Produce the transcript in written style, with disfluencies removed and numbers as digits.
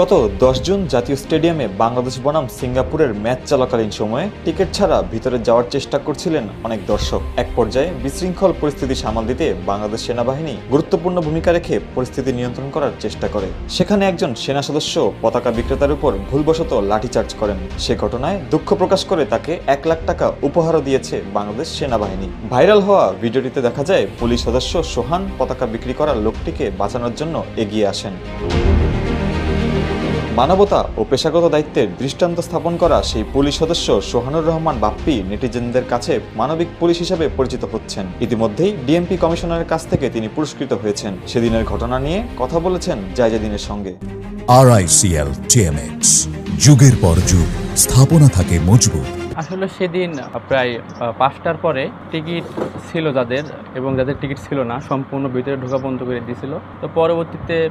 গত 10 জুন জাতীয় স্টেডিয়ামে বাংলাদেশ বনাম সিঙ্গাপুরের ম্যাচ চলাকালীন সময়ে টিকিট ছাড়া ভিতরে যাওয়ার চেষ্টা করছিলেন অনেক দর্শক। এক পর্যায়ে বিশৃঙ্খল পরিস্থিতি সামাল দিতে বাংলাদেশ সেনাবাহিনী গুরুত্বপূর্ণ ভূমিকা রেখে পরিস্থিতি নিয়ন্ত্রণ করার চেষ্টা করে। সেখানে একজন সেনা সদস্য পতাকা বিক্রেতার উপর ভুলবশত লাঠিচার্জ করেন। সে ঘটনায় দুঃখ প্রকাশ করে তাকে 1 লাখ টাকা উপহারও দিয়েছে বাংলাদেশ সেনাবাহিনী। ভাইরাল হওয়া ভিডিওটিতে দেখা যায় পুলিশ সদস্য সোহান পতাকা বিক্রি করা লোকটিকে বাঁচানোর জন্য এগিয়ে আসেন। মানবতা ও পেশাগত দায়িত্বের দৃষ্টান্ত স্থাপন করা সেই পুলিশ সদস্য সোহানুর রহমান বাপ্পি নেটিজেনদের কাছে মানবিক পুলিশ হিসেবে পরিচিত হচ্ছেন। ইতিমধ্যেই ডিএমপি কমিশনারের কাছ থেকে তিনি পুরস্কৃত হয়েছেন। সেদিনের ঘটনা নিয়ে কথা বলেছেন জায়জাদিনের সঙ্গে। RICL TMX, যুগের পর যুগ স্থাপনা থাকে মজবুত। আসলে সেদিন প্রায় 5টার পরে টিকিট ছিল যাদের, এবং যাদের টিকিট ছিল না সম্পূর্ণ ভিতরে ঢোকা বন্ধ করে দিয়েছিল। তো পরবর্তীতে